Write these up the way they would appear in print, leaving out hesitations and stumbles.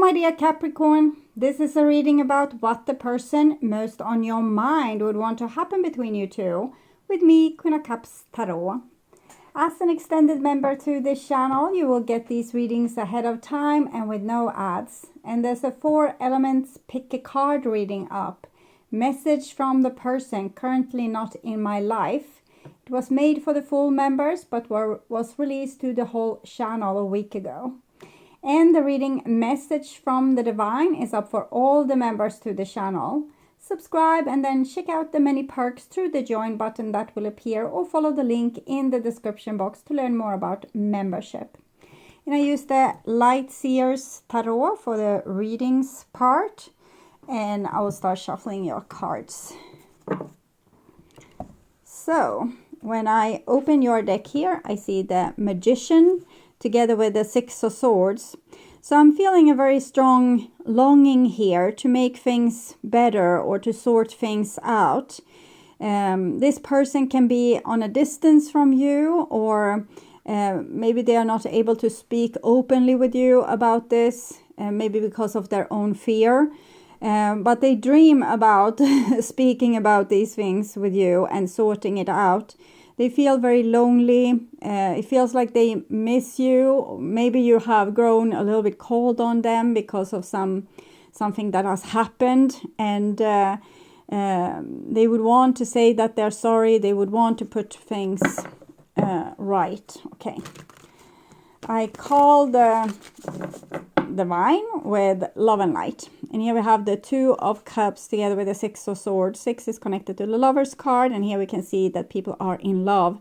my dear Capricorn, this is a reading about what the person most on your mind would want to happen between you two, with me, Queen of Cups Tarot. As an extended member to this channel, you will get these readings ahead of time and with no ads. And there's a 4 elements pick a card reading up. Message from the person currently not in my life. It was made for the full members but was released to the whole channel a week ago. And the reading Message from the Divine is up for all the members to the channel. Subscribe and then check out the many perks through the join button that will appear, or follow the link in the description box to learn more about membership. And I use the Light Seers Tarot for the readings part, and I will start shuffling your cards. So when I open your deck here, I see the Magician together with the 6 of Swords. So I'm feeling a very strong longing here to make things better or to sort things out. This person can be on a distance from you, or maybe they are not able to speak openly with you about this, maybe because of their own fear. But they dream about speaking about these things with you and sorting it out. They feel very lonely. It feels like they miss you. Maybe you have grown a little bit cold on them because of something that has happened. And they would want to say that they're sorry. They would want to put things right. Okay. I call the Divine with Love and Light. And here we have the 2 of Cups together with the 6 of Swords. 6 is connected to the Lover's card, and here we can see that people are in love.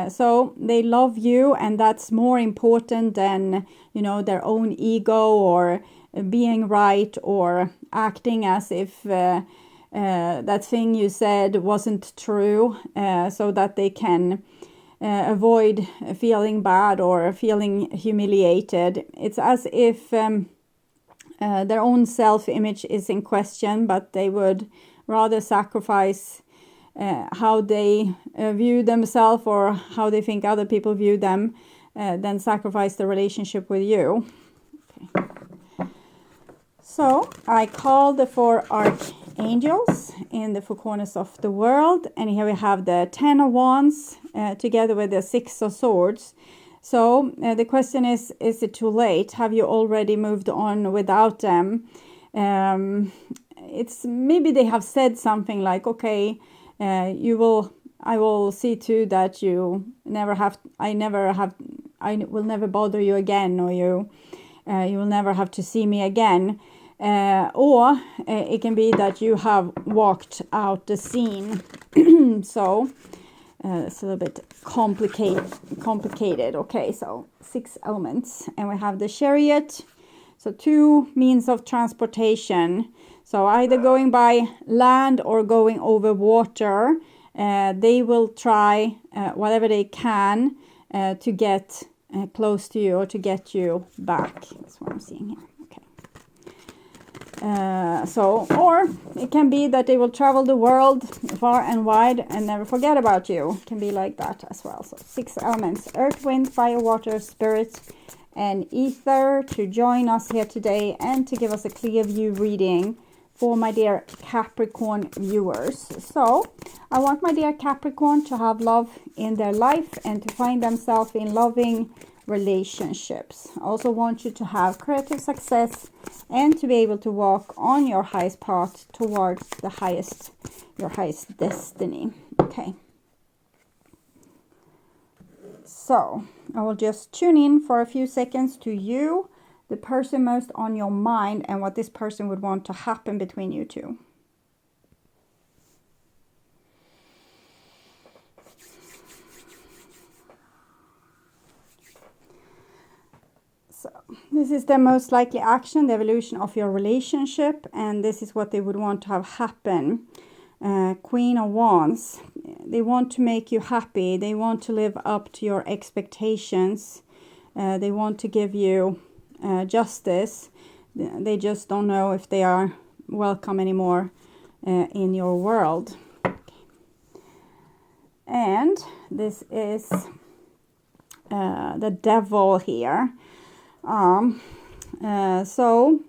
So they love you, and that's more important than, you know, their own ego or being right or acting as if that thing you said wasn't true, so that they can avoid feeling bad or feeling humiliated. It's as if their own self-image is in question, but they would rather sacrifice how they view themselves or how they think other people view them than sacrifice the relationship with you. Okay. So I call the 4 archangels in the 4 corners of the world, and here we have the 10 of Wands together with the 6 of Swords. So the question is it too late? Have you already moved on without them? It's maybe they have said something like, okay, I will see to that you I will never bother you again, or you will never have to see me again. Or it can be that you have walked out the scene. So it's a little bit complicated. Okay, so 6 elements, and we have the Chariot. So 2 means of transportation. So either going by land or going over water. They will try whatever they can to get close to you or to get you back. That's what I'm seeing here. Or it can be that they will travel the world far and wide and never forget about you. It can be like that as well. So 6 elements: earth, wind, fire, water, spirit, and ether, to join us here today and to give us a clear view reading for my dear Capricorn viewers. So I want my dear Capricorn to have love in their life and to find themselves in loving relationships. I also want you to have creative success and to be able to walk on your highest path towards your highest destiny. Okay. So I will just tune in for a few seconds to you, the person most on your mind, and what this person would want to happen between you two. So this is the most likely action, the evolution of your relationship, and this is what they would want to have happen. Queen of Wands. They want to make you happy. They want to live up to your expectations. They want to give you justice. They just don't know if they are welcome anymore in your world. And this is the devil here. So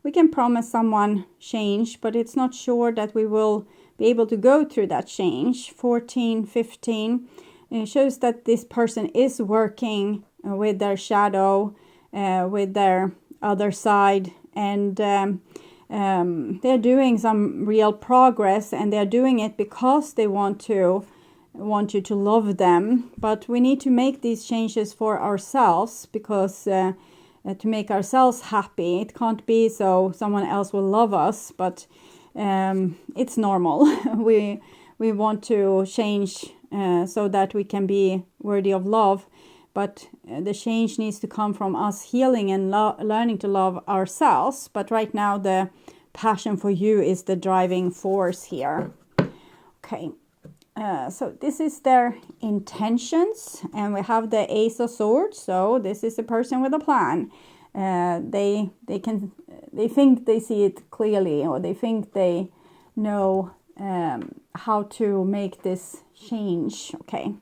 we can promise someone change, but it's not sure that we will be able to go through that change. 14, 15, it shows that this person is working with their shadow, with their other side, and they're doing some real progress, and they're doing it because they want you to love them. But we need to make these changes for ourselves, because to make ourselves happy. It can't be so someone else will love us, but it's normal. we want to change so that we can be worthy of love, but the change needs to come from us healing and learning to love ourselves. But right now the passion for you is the driving force here. Okay, so this is their intentions, and we have the Ace of Swords. So this is a person with a plan. They think they see it clearly, or they think they know how to make this change. Okay,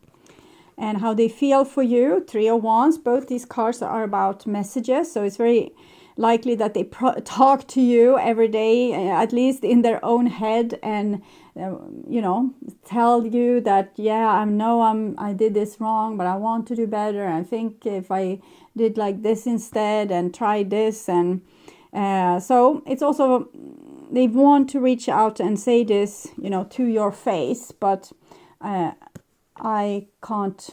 and how they feel for you. Three of Wands. Both these cards are about messages, so it's very likely that they talk to you every day, at least in their own head, and tell you that, yeah, I did this wrong, but I want to do better. I think if I did like this instead and try this, and so it's also they want to reach out and say this, to your face, but I can't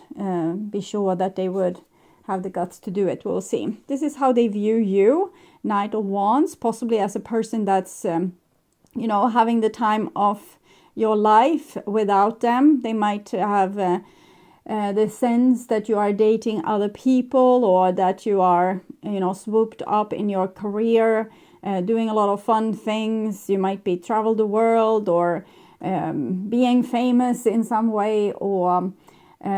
be sure that they would have the guts to do it. We'll see. This is how they view you. Knight of Wands, possibly as a person that's having the time of your life without them. They might have the sense that you are dating other people, or that you are swooped up in your career, doing a lot of fun things. You might be travel the world, or being famous in some way, or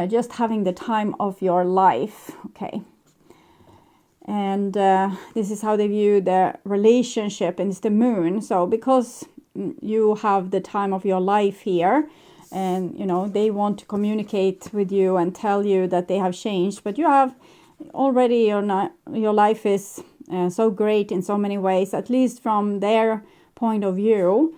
just having the time of your life. Okay, and this is how they view the relationship, and it's the Moon. So because you have the time of your life here, and they want to communicate with you and tell you that they have changed, but you have already your life is so great in so many ways, at least from their point of view,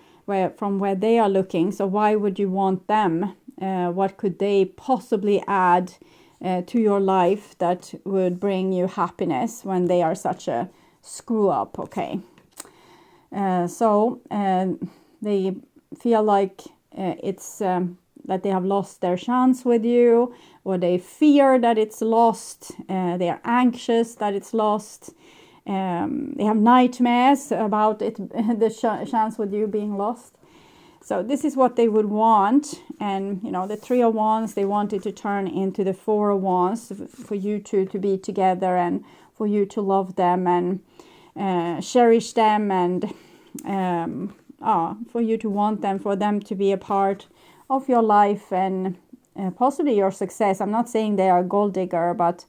from where they are looking. So why would you want them? What could they possibly add to your life that would bring you happiness when they are such a screw up? Okay, so they feel like it's that they have lost their chance with you, or they fear that it's lost. They are anxious that it's lost. They have nightmares about it, the chance with you being lost. So this is what they would want. And the Three of Wands, they want it to turn into the Four of Wands, for you two to be together, and for you to love them and cherish them, and for you to want them, for them to be a part of your life and possibly your success. I'm not saying they are a gold digger, but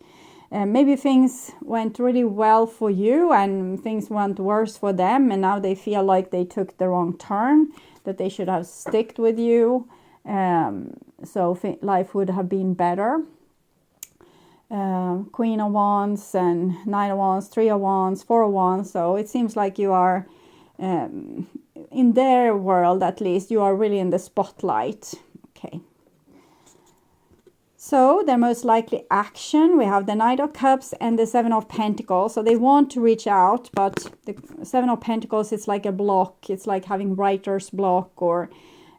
maybe things went really well for you and things went worse for them, and now they feel like they took the wrong turn, that they should have stuck with you, so life would have been better. Queen of Wands and Knight of Wands, Three of Wands, Four of Wands. So it seems like you are in their world, at least you are really in the spotlight. Okay, so their most likely action, we have the Knight of Cups and the Seven of Pentacles. So they want to reach out, but the Seven of Pentacles, it's like a block. It's like having writer's block, or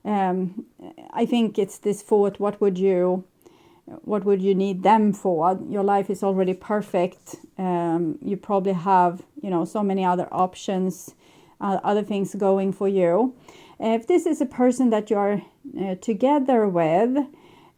I think it's this thought, what would you need them for? Your life is already perfect. You probably have so many other options, other things going for you. If this is a person that you are together with,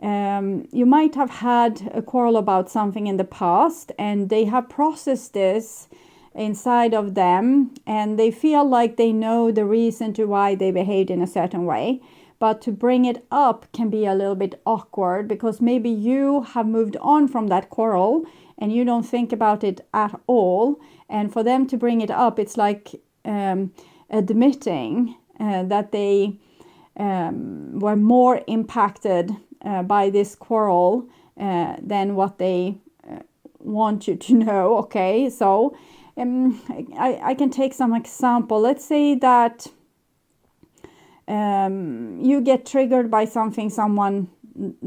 you might have had a quarrel about something in the past, and they have processed this inside of them, and they feel like they know the reason to why they behaved in a certain way. But to bring it up can be a little bit awkward, because maybe you have moved on from that quarrel and you don't think about it at all. And for them to bring it up, it's like admitting that they were more impacted by this quarrel than what they want you to know. Okay, so I can take some example. Let's say that you get triggered by something someone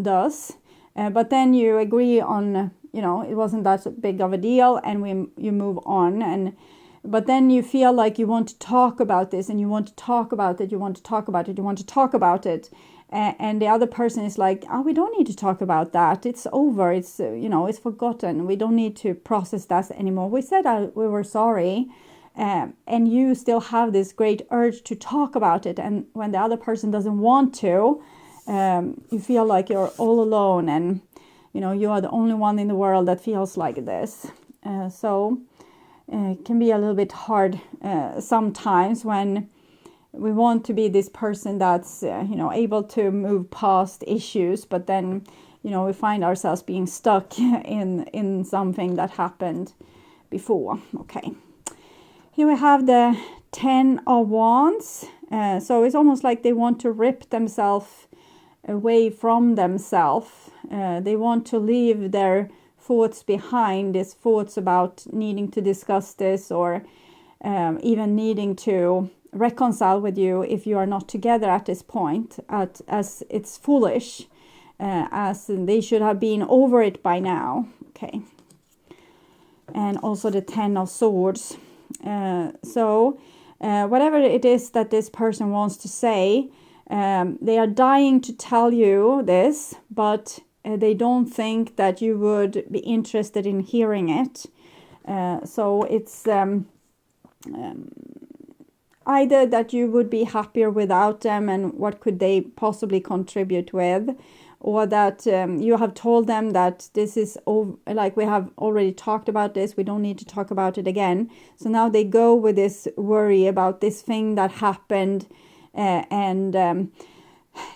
does, but then you agree on, it wasn't that big of a deal, and you move on. But then you feel like you want to talk about this, and you want to talk about it, you want to talk about it, you want to talk about it. And the other person is like, oh, we don't need to talk about that. It's over. It's, it's forgotten. We don't need to process that anymore. We said we were sorry. And you still have this great urge to talk about it. And when the other person doesn't want to, you feel like you're all alone, and, you are the only one in the world that feels like this. So it can be a little bit hard sometimes when we want to be this person that's, able to move past issues, but then, we find ourselves being stuck in something that happened before. Okay. Here we have the 10 of Wands. So it's almost like they want to rip themselves away from themselves. They want to leave their thoughts behind, these thoughts about needing to discuss this, or even needing to reconcile with you if you are not together at this point, as it's foolish, as they should have been over it by now. Okay. And also the 10 of Swords. So whatever it is that this person wants to say, they are dying to tell you this, but they don't think that you would be interested in hearing it. So it's either that you would be happier without them, and what could they possibly contribute with, or that you have told them that this is over, like we have already talked about this, we don't need to talk about it again. So now they go with this worry about this thing that happened, and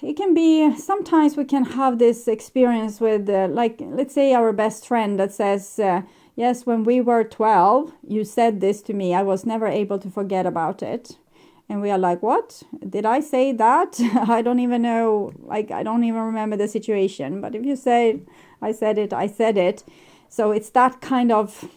it can be, sometimes we can have this experience with, like, let's say our best friend that says, yes, when we were 12, you said this to me, I was never able to forget about it. And we are like, what? Did I say that? I don't even know, like, I don't even remember the situation. But if you say, I said it, I said it. So it's that kind of,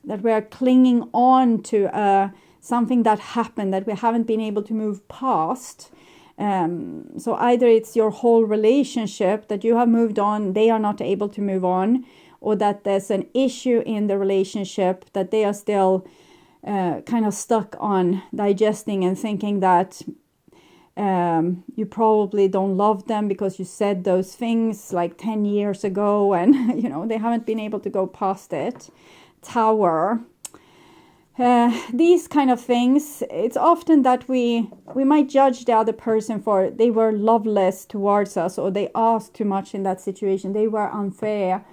that we are clinging on to something that happened that we haven't been able to move past. So either it's your whole relationship that you have moved on, they are not able to move on, or that there's an issue in the relationship that they are still kind of stuck on digesting, and thinking that you probably don't love them because you said those things like 10 years ago, and they haven't been able to go past it. Tower. These kind of things, it's often that we might judge the other person for they were loveless towards us, or they asked too much in that situation, they were unfair,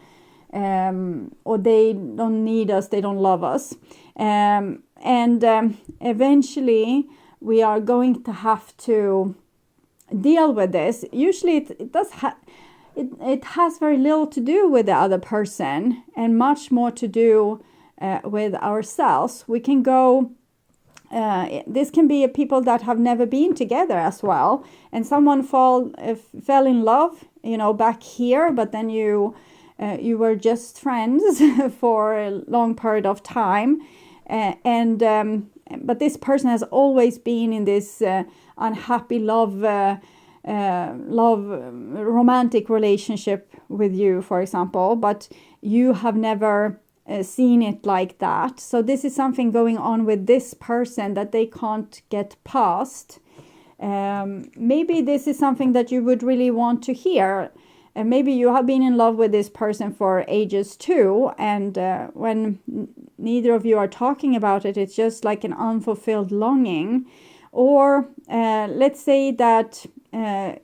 or they don't need us, they don't love us. And eventually we are going to have to deal with this. Usually it has very little to do with the other person, and much more to do with ourselves. We can go, this can be people that have never been together as well, and someone fell in love, back here, but then you were just friends for a long period of time, but this person has always been in this unhappy love romantic relationship with you, for example, but you have never seen it like that. So this is something going on with this person that they can't get past. Maybe this is something that you would really want to hear. And maybe you have been in love with this person for ages too, and when neither of you are talking about it, it's just like an unfulfilled longing. Or let's say that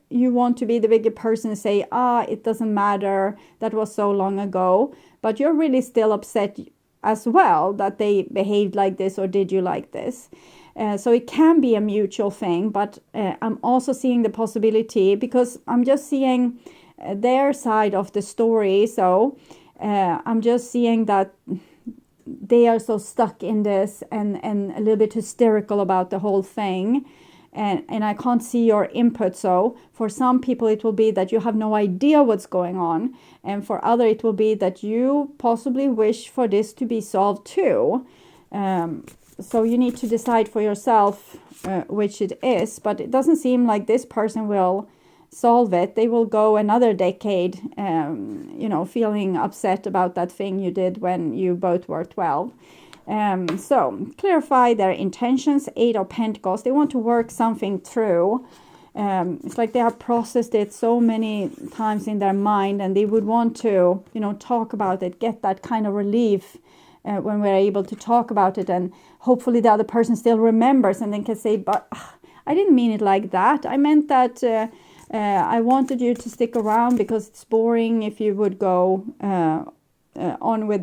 you want to be the bigger person and say, it doesn't matter, that was so long ago, but you're really still upset as well that they behaved like this or did you like this. So it can be a mutual thing, but I'm also seeing the possibility, because I'm just seeing their side of the story. So I'm just seeing that they are so stuck in this and a little bit hysterical about the whole thing. And I can't see your input. So for some people, it will be that you have no idea what's going on. And for other, it will be that you possibly wish for this to be solved too. So you need to decide for yourself which it is, but it doesn't seem like this person will solve it. They will go another decade, feeling upset about that thing you did when you both were 12. So clarify their intentions. 8 of Pentacles. They want to work something through. It's like they have processed it so many times in their mind, and they would want to, talk about it, get that kind of relief when we're able to talk about it, and hopefully the other person still remembers and then can say, but I didn't mean it like that. I meant that I wanted you to stick around because it's boring if you would go on with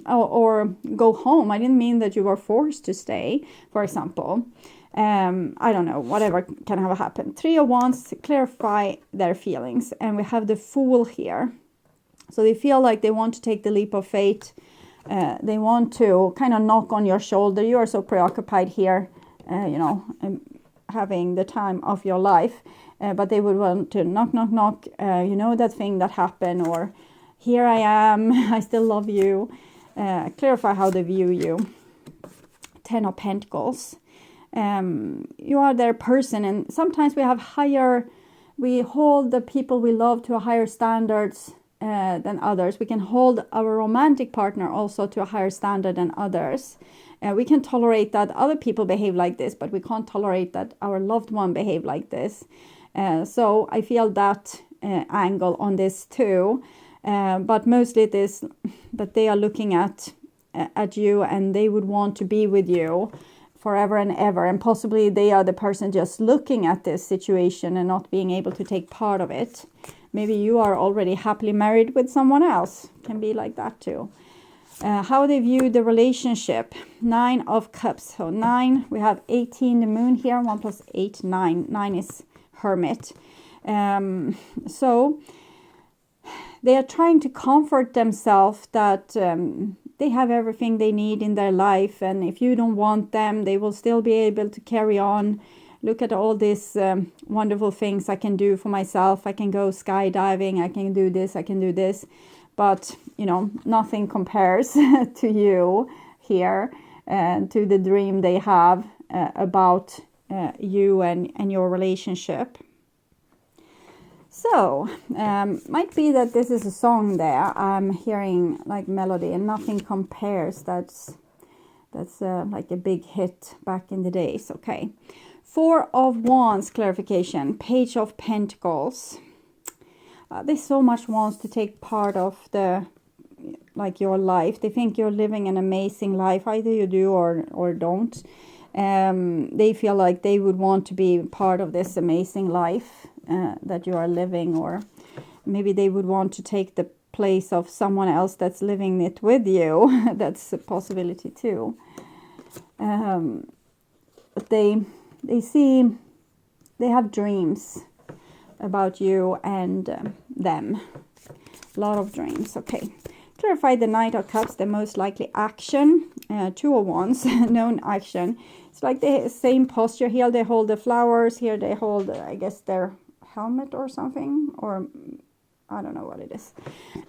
or go home. I didn't mean that you were forced to stay, for example. I don't know, whatever can have happened. 3 of Wands, clarify their feelings. And we have the Fool here. So they feel like they want to take the leap of faith. They want to kind of knock on your shoulder. You are so preoccupied here, having the time of your life. But they would want to knock, that thing that happened, or here I am, I still love you. Clarify how they view you. 10 of Pentacles. You are their person, and sometimes we hold the people we love to a higher standards than others. We can hold our romantic partner also to a higher standard than others. We can tolerate that other people behave like this, but we can't tolerate that our loved one behave like this. So I feel that angle on this too. But mostly it is that they are looking at you, and they would want to be with you forever and ever. And possibly they are the person just looking at this situation and not being able to take part of it. Maybe you are already happily married with someone else. Can be like that too. How they view the relationship. 9 of Cups. So 9, we have 18, the moon here. 1 plus 8, 9. 9 is Hermit. So they are trying to comfort themselves that they have everything they need in their life, and if you don't want them, they will still be able to carry on. Look at all these wonderful things I can do for myself. I can go skydiving, I can do this, I can do this. But, nothing compares to you here, to the dream they have about you and your relationship. So, might be that this is a song there. I'm hearing like melody, and nothing compares. That's like a big hit back in the days. Okay. 4 of Wands, clarification. Page of Pentacles. They so much wants to take part of your life. They think you're living an amazing life. Either you do or don't. They feel like they would want to be part of this amazing life that you are living, or maybe they would want to take the place of someone else that's living it with you. That's a possibility too. But they have dreams about you and them. A lot of dreams. Okay. Clarify the Knight of Cups, the most likely action. 2 of Wands, known action. It's like the same posture. Here they hold the flowers. Here they hold, I guess, their helmet or something. Or I don't know what it is.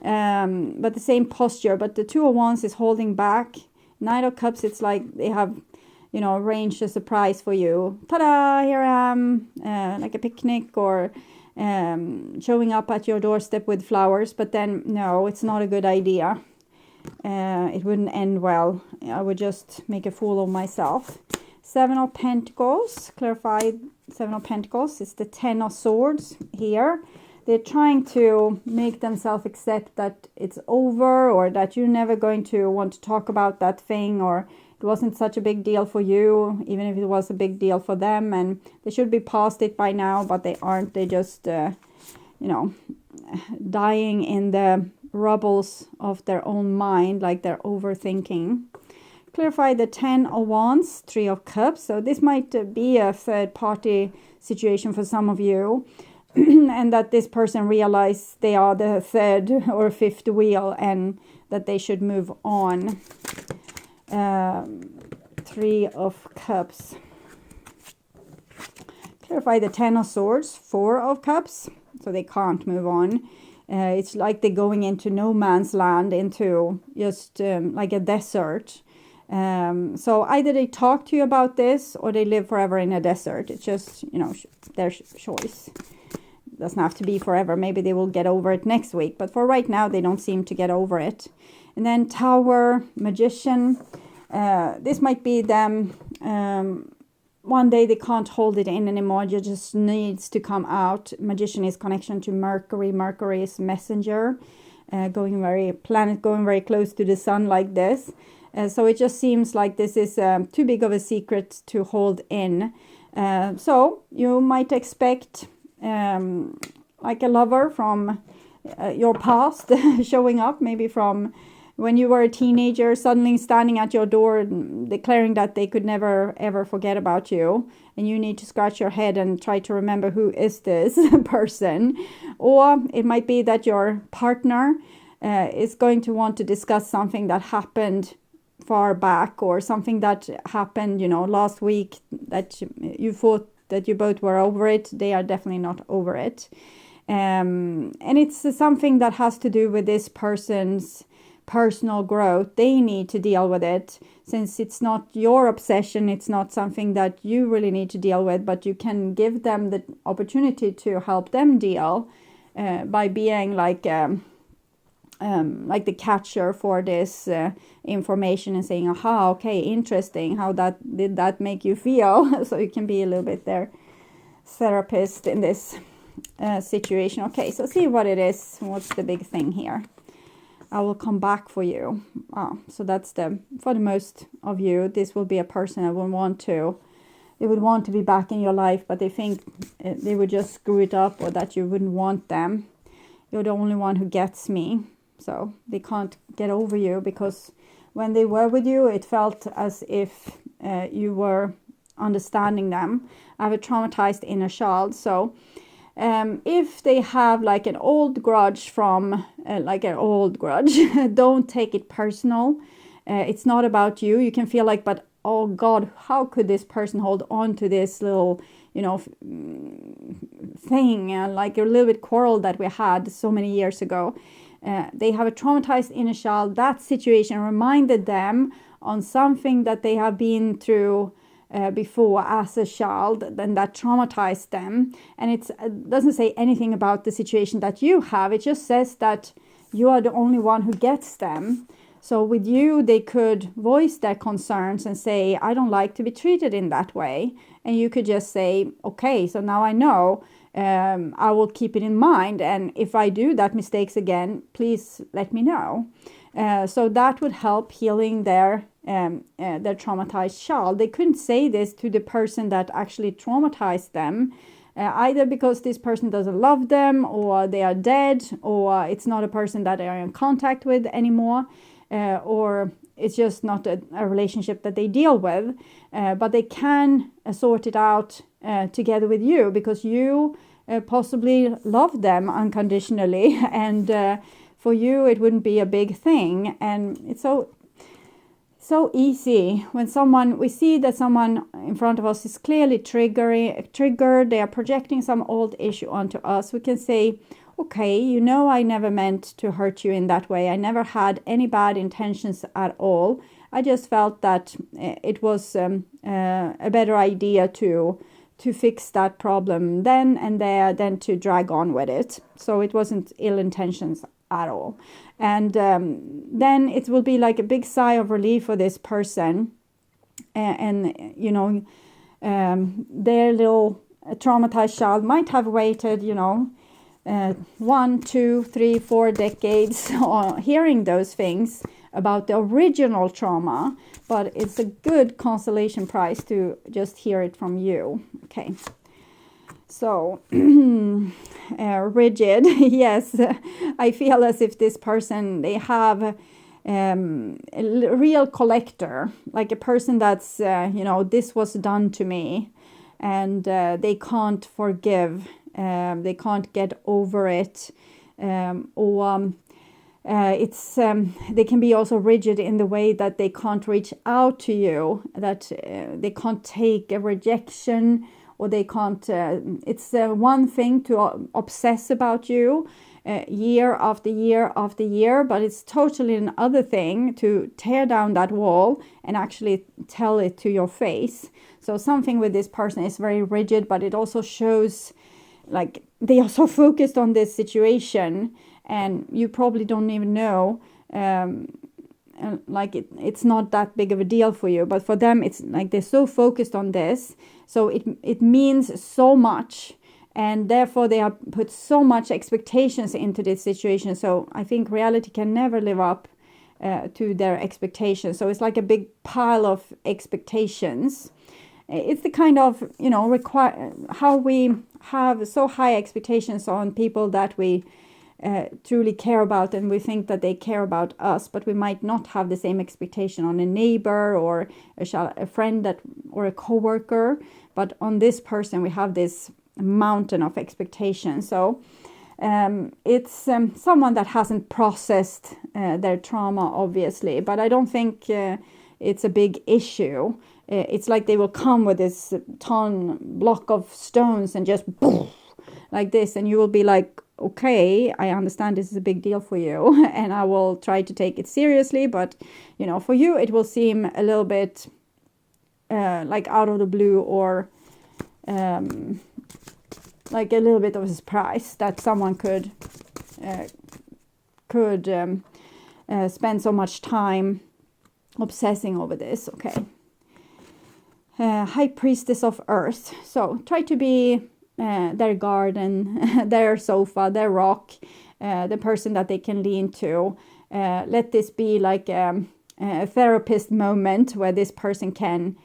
But the same posture. But the 2 of Wands is holding back. Knight of Cups, it's like they have, arranged a surprise for you. Ta-da! Here I am. Like a picnic, or showing up at your doorstep with flowers. But then, no, it's not a good idea. It wouldn't end well. I would just make a fool of myself. 7 of Pentacles. Clarify 7 of Pentacles. It's the 10 of Swords here. They're trying to make themselves accept that it's over, or that you're never going to want to talk about that thing, or it wasn't such a big deal for you, even if it was a big deal for them, and they should be past it by now, but they aren't. They just, dying in the rubbles of their own mind, like they're overthinking. Clarify the 10 of Wands, 3 of Cups. So this might be a third party situation for some of you. And that this person realizes they are the third or fifth wheel, and that they should move on. 3 of Cups. Clarify the 10 of Swords, 4 of Cups. So they can't move on. It's like they're going into no man's land, into just like a desert. So either they talk to you about this or they live forever in a desert. It's just, their choice. Doesn't have to be forever. Maybe they will get over it next week. But for right now, they don't seem to get over it. And then Tower, Magician. This might be them. One day they can't hold it in anymore. It just needs to come out. Magician is connection to Mercury. Mercury is messenger. Planet going very close to the sun like this. So it just seems like this is too big of a secret to hold in. So you might expect like a lover from your past showing up, maybe from when you were a teenager, suddenly standing at your door and declaring that they could never ever forget about you. And you need to scratch your head and try to remember who is this person. Or it might be that your partner is going to want to discuss something that happened far back, or something that happened, last week, that you thought that you both were over it. They are definitely not over it. And it's something that has to do with this person's personal growth. They need to deal with it, since it's not your obsession. It's not something that you really need to deal with, but you can give them the opportunity to help them deal by being like the catcher for this information and saying, aha, okay, interesting, how did that make you feel? So you can be a little bit their therapist in this situation. Okay, so see what it is. What's the big thing here? I will come back for you. So that's for the most of you, this will be a person that they would want to be back in your life, but they think they would just screw it up, or that you wouldn't want them. You're the only one who gets me. So they can't get over you, because when they were with you, it felt as if you were understanding them. I have a traumatized inner child. So if they have like an old grudge don't take it personal. It's not about you. You can feel like, but oh God, how could this person hold on to this little, thing, like a little bit quarrel that we had so many years ago. They have a traumatized inner child. That situation reminded them on something that they have been through before as a child, then that traumatized them. And it doesn't say anything about the situation that you have. It just says that you are the only one who gets them. So with you, they could voice their concerns and say, I don't like to be treated in that way. And you could just say, okay, so now I know. I will keep it in mind, and if I do that mistakes again, please let me know. So that would help healing their traumatized child. They couldn't say this to the person that actually traumatized them, either because this person doesn't love them, or they are dead, or it's not a person that they are in contact with anymore, or it's just not a relationship that they deal with. But they can sort it out together with you, because you possibly love them unconditionally, and for you it wouldn't be a big thing. And it's so easy when we see that someone in front of us is clearly triggered, they are projecting some old issue onto us. We can say, okay, I never meant to hurt you in that way. I never had any bad intentions at all. I just felt that it was a better idea to fix that problem then and there than to drag on with it. So it wasn't ill intentions at all. And then it will be like a big sigh of relief for this person. And their little traumatized child might have waited, 1, 2, 3, 4 decades on hearing those things about the original trauma, but it's a good consolation prize to just hear it from you. Okay, so rigid. Yes, I feel as if this person, they have a real collector, like a person that's this was done to me, and they can't forgive, they can't get over it, they can be also rigid in the way that they can't reach out to you, that they can't take a rejection, or they can't, it's one thing to obsess about you. year after year after year, but it's totally another thing to tear down that wall and actually tell it to your face. So something with this person is very rigid, but it also shows like they are so focused on this situation, and you probably don't even know, like it's not that big of a deal for you, but for them it's like they're so focused on this, so it means so much, and therefore they have put so much expectations into this situation. So I think reality can never live up to their expectations. So it's like a big pile of expectations. It's the kind of, how we have so high expectations on people that we truly care about, and we think that they care about us, but we might not have the same expectation on a neighbor or a friend or a coworker. But on this person, we have this mountain of expectations. So it's someone that hasn't processed their trauma, obviously, but I don't think it's a big issue. It's like they will come with this block of stones and just like this, and you will be like, okay, I understand this is a big deal for you, and I will try to take it seriously, but for you it will seem a little bit like out of the blue, or like a little bit of a surprise that someone could spend so much time obsessing over this. Okay. High Priestess of Earth. So try to be their garden, their sofa, their rock, the person that they can lean to. Let this be like a therapist moment where this person can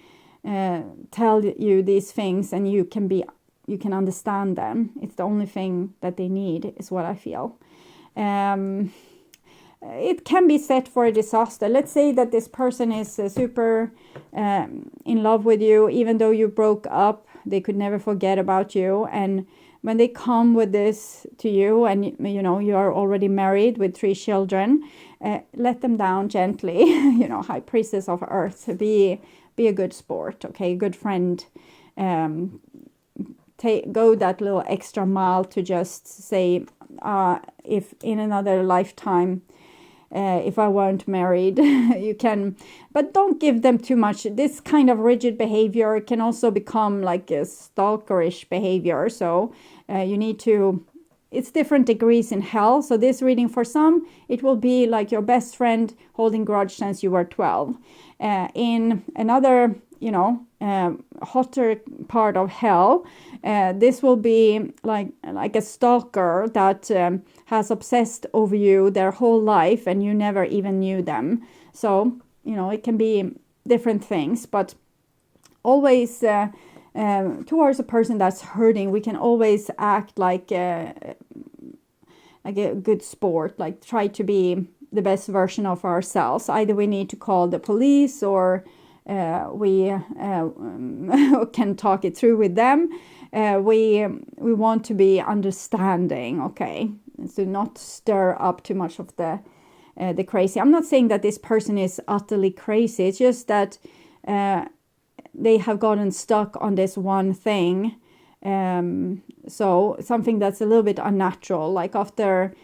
tell you these things, and you can understand them. It's the only thing that they need, is what I feel. It can be set for a disaster. Let's say that this person is super in love with you, even though you broke up. They could never forget about you. And when they come with this to you, and you are already married with 3 children, let them down gently. High Priestess of Earth, be a good sport, okay, a good friend. Go that little extra mile to just say, if in another lifetime, if I weren't married, you can, but don't give them too much. This kind of rigid behavior can also become like a stalkerish behavior. So you need to, it's different degrees in hell. So this reading, for some, it will be like your best friend holding grudge since you were 12. In another, hotter part of hell, this will be like a stalker that has obsessed over you their whole life, and you never even knew them. So it can be different things, but always towards a person that's hurting, we can always act like a good sport, like try to be the best version of ourselves. Either we need to call the police, or we can talk it through with them. We want to be understanding, okay, so not stir up too much of the crazy. I'm not saying that this person is utterly crazy. It's just that they have gotten stuck on this one thing. So something that's a little bit unnatural, like after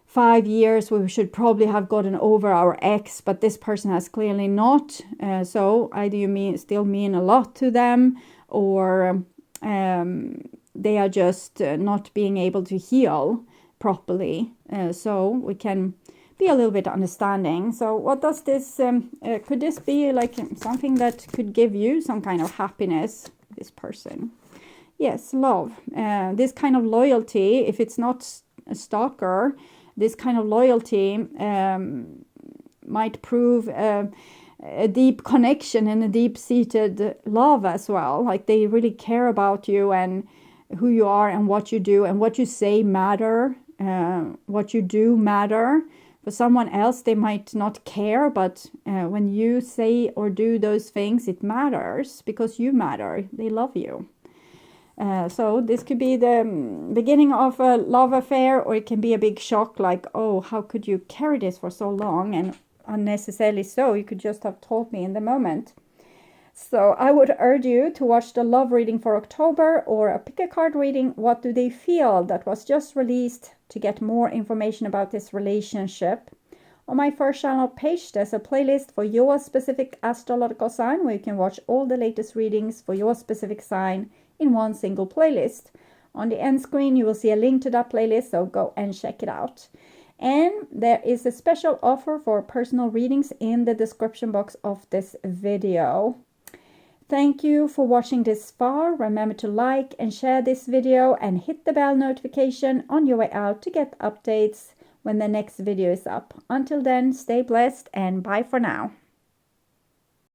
5 years, we should probably have gotten over our ex, but this person has clearly not. So either you still mean a lot to them, or they are just not being able to heal properly. So we can be a little bit understanding. So what does this, could this be like something that could give you some kind of happiness, this person? Yes, love. This kind of loyalty, if it's not a stalker, this kind of loyalty might prove a deep connection and a deep-seated love as well. Like they really care about you and who you are and what you do, and what you say matter, what you do matter. For someone else, they might not care, but when you say or do those things, it matters because you matter. They love you. So this could be the beginning of a love affair, or it can be a big shock, like, oh, how could you carry this for so long, and unnecessarily so? You could just have told me in the moment. So I would urge you to watch the love reading for October or a pick a card reading. What do they feel? That was just released to get more information about this relationship. On my first channel page, there's a playlist for your specific astrological sign where you can watch all the latest readings for your specific sign in one single playlist. On the end screen, you will see a link to that playlist, so go and check it out. And there is a special offer for personal readings in the description box of this video. Thank you for watching this far. Remember to like and share this video and hit the bell notification on your way out to get updates when the next video is up. Until then, stay blessed and bye for now.